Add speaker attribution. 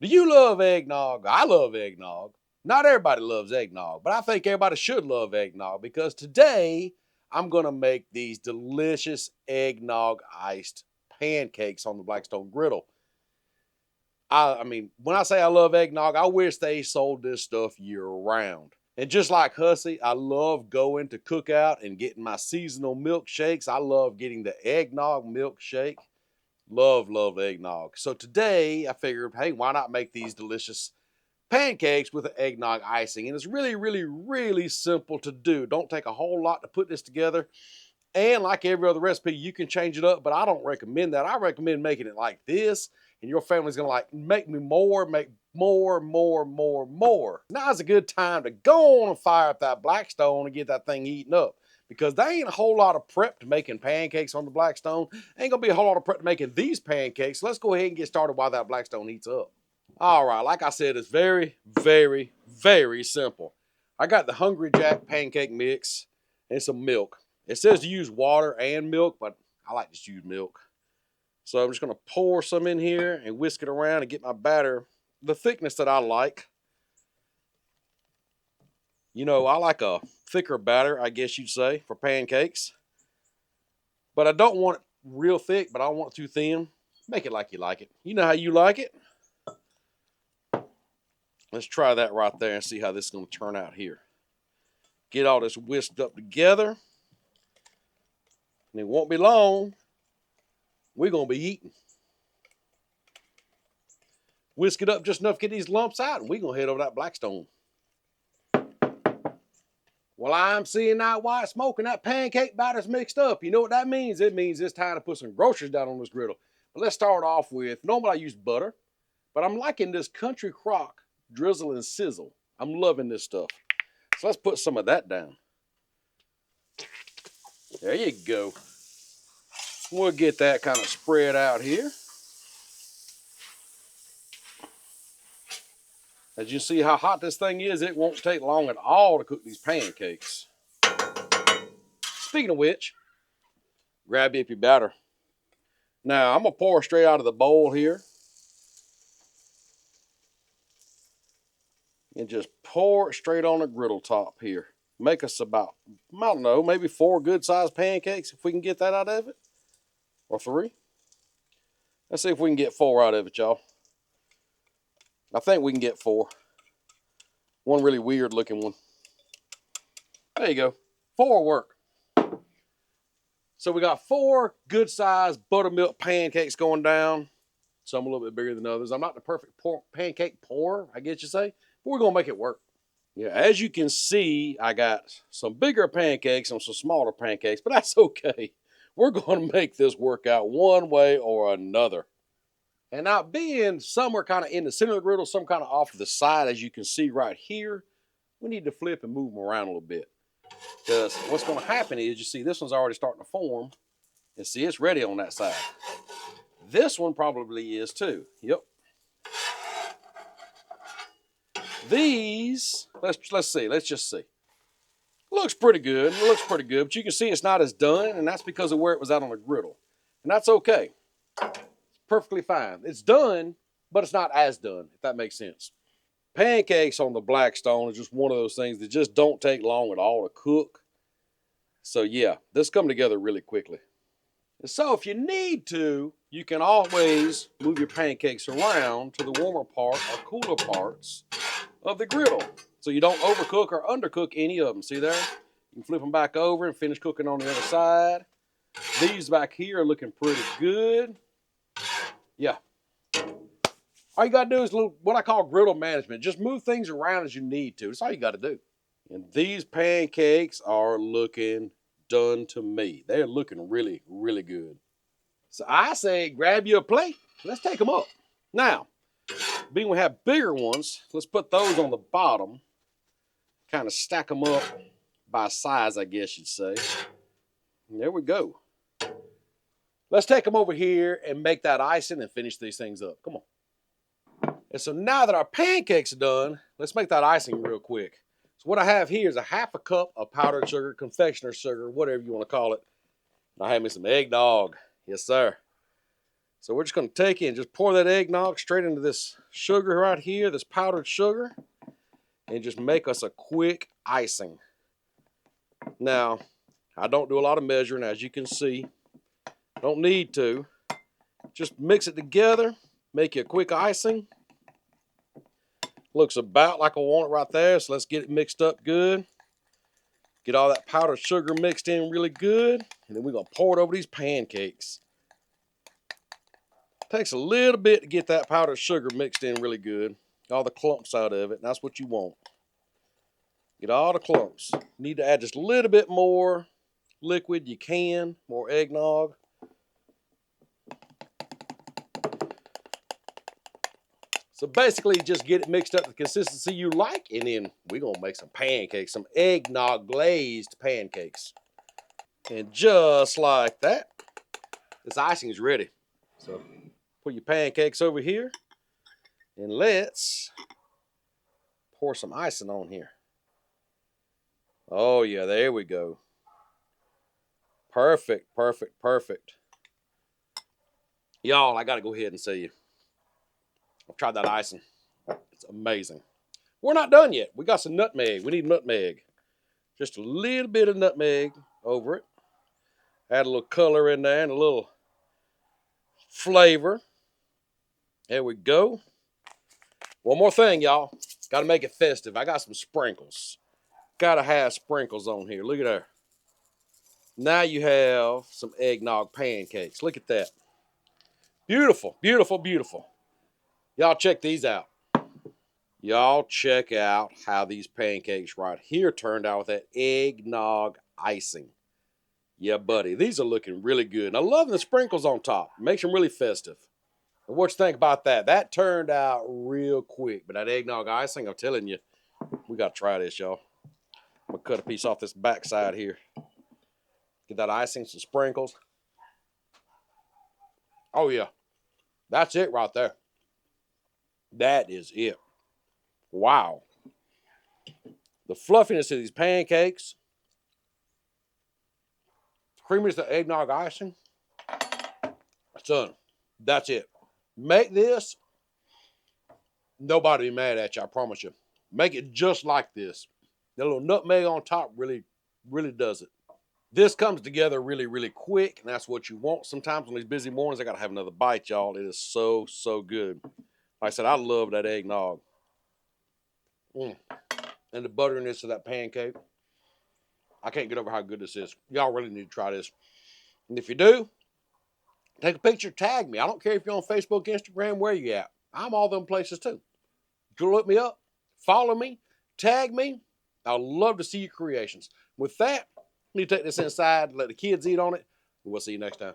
Speaker 1: Do you love eggnog? I love eggnog. Not everybody loves eggnog, but I think everybody should love eggnog because today I'm going to make these delicious eggnog iced pancakes on the Blackstone Griddle. I mean, when I say I love eggnog, I wish they sold this stuff year round. And just like Hussey, I love going to Cookout and getting my seasonal milkshakes. I love getting the eggnog milkshake. Love eggnog. So today I figured, hey, why not make these delicious pancakes with the eggnog icing? And it's really simple to do. Don't take a whole lot to put this together. And like every other recipe, you can change it up, but I don't recommend that. I recommend making it like this, and your family's gonna like, make more. Now's a good time to go on and fire up that Blackstone and get that thing eaten up. Because there ain't a whole lot of prep to making pancakes on the Blackstone. Ain't gonna be a whole lot of prep to making these pancakes. Let's go ahead and get started while that Blackstone heats up. All right, like I said, it's very simple. I got the Hungry Jack pancake mix and some milk. It says to use water and milk, but I like to use milk. So I'm just going to pour some in here and whisk it around and get my batter the thickness that I like. You know, I like a thicker batter, I guess you'd say, for pancakes. But I don't want it real thick, but I don't want it too thin. Make it like you like it. You know how you like it. Let's try that right there and see how this is going to turn out here. Get all this whisked up together. And it won't be long. We're going to be eating. Whisk it up just enough to get these lumps out, and we're going to head over that Blackstone. Well, I'm seeing that white smoke and that pancake batter's mixed up. You know what that means? It means it's time to put some groceries down on this griddle. But let's start off with, normally I use butter, but I'm liking this Country Crock Drizzle and Sizzle. I'm loving this stuff. So let's put some of that down. There you go. We'll get that kind of spread out here. As you see how hot this thing is, it won't take long at all to cook these pancakes. Speaking of which, grab you your batter. Now, I'm going to pour straight out of the bowl here. And just pour it straight on the griddle top here. Make us about, I don't know, maybe 4 good-sized pancakes if we can get that out of it. Or 3. Let's see if we can get 4 out of it, y'all. I think we can get 4. One really weird looking one. There you go. 4 work. So we got 4 good-sized buttermilk pancakes going down. Some a little bit bigger than others. I'm not the perfect pancake pourer, I guess you say. But we're going to make it work. Yeah, as you can see, I got some bigger pancakes and some smaller pancakes, but that's okay. We're going to make this work out one way or another. And now being some are kind of in the center of the griddle, some kind of off to the side, as you can see right here, we need to flip and move them around a little bit. Because what's going to happen is, you see this one's already starting to form. And see, it's ready on that side. This one probably is too. Yep. These, let's see, let's just see. Looks pretty good. It looks pretty good, but you can see it's not as done, and that's because of where it was out on the griddle. And that's okay. It's perfectly fine. It's done, but it's not as done, if that makes sense. Pancakes on the Blackstone is just one of those things that just don't take long at all to cook. So yeah, this come together really quickly. And so if you need to, you can always move your pancakes around to the warmer part or cooler parts of the griddle, so you don't overcook or undercook any of them. See there? You can flip them back over and finish cooking on the other side. These back here are looking pretty good. Yeah. All you got to do is what I call griddle management. Just move things around as you need to. That's all you got to do. And these pancakes are looking done to me. They're looking really good. So I say grab you a plate. Let's take them up. Now, being we have bigger ones, let's put those on the bottom. Kind of stack them up by size, I guess you'd say. And there we go. Let's take them over here and make that icing and finish these things up. Come on. And so now that our pancakes are done, let's make that icing real quick. So what I have here is a 1/2 cup of powdered sugar, confectioner's sugar, whatever you want to call it. And I have me some eggnog. Yes, sir. So we're just going to take it and just pour that eggnog straight into this sugar right here, this powdered sugar, and just make us a quick icing. Now, I don't do a lot of measuring, as you can see. Don't need to. Just mix it together, make you a quick icing. Looks about like I want it right there, so let's get it mixed up good. Get all that powdered sugar mixed in really good, and then we're going to pour it over these pancakes. Takes a little bit to get that powdered sugar mixed in really good. All the clumps out of it, and that's what you want. Get all the clumps. Need to add just a little bit more liquid, you can, more eggnog. So basically just get it mixed up to the consistency you like, and then we're going to make some pancakes, some eggnog glazed pancakes. And just like that, this icing is ready. So put your pancakes over here, and let's pour some icing on here. Oh yeah, there we go. Perfect, perfect, perfect. Y'all, I got to go ahead and say you, I've tried that icing. It's amazing. We're not done yet. We got some nutmeg. We need nutmeg. Just a little bit of nutmeg over it. Add a little color in there and a little flavor. There we go. One more thing, y'all. Got to make it festive. I got some sprinkles. Got to have sprinkles on here. Look at that. Now you have some eggnog pancakes. Look at that. Beautiful, beautiful, beautiful. Y'all check these out. Y'all check out how these pancakes right here turned out with that eggnog icing. Yeah, buddy. These are looking really good. And I love the sprinkles on top. It makes them really festive. And what you think about that? That turned out real quick. But that eggnog icing, I'm telling you, we got to try this, y'all. I'm going to cut a piece off this backside here. Get that icing, some sprinkles. Oh, yeah. That's it right there. That is it. Wow. The fluffiness of these pancakes. Creaminess of eggnog icing. Son, that's it. Make this. Nobody be mad at you, I promise you. Make it just like this. That little nutmeg on top really, really does it. This comes together really, really quick, and that's what you want. Sometimes on these busy mornings, I got to have another bite, y'all. It is so, so good. Like I said, I love that eggnog. And the butteriness of that pancake. I can't get over how good this is. Y'all really need to try this. And if you do, take a picture, tag me. I don't care if you're on Facebook, Instagram, where you at. I'm all them places too. Go look me up, follow me, tag me. I'd love to see your creations. With that, I need to take this inside, let the kids eat on it, and we'll see you next time.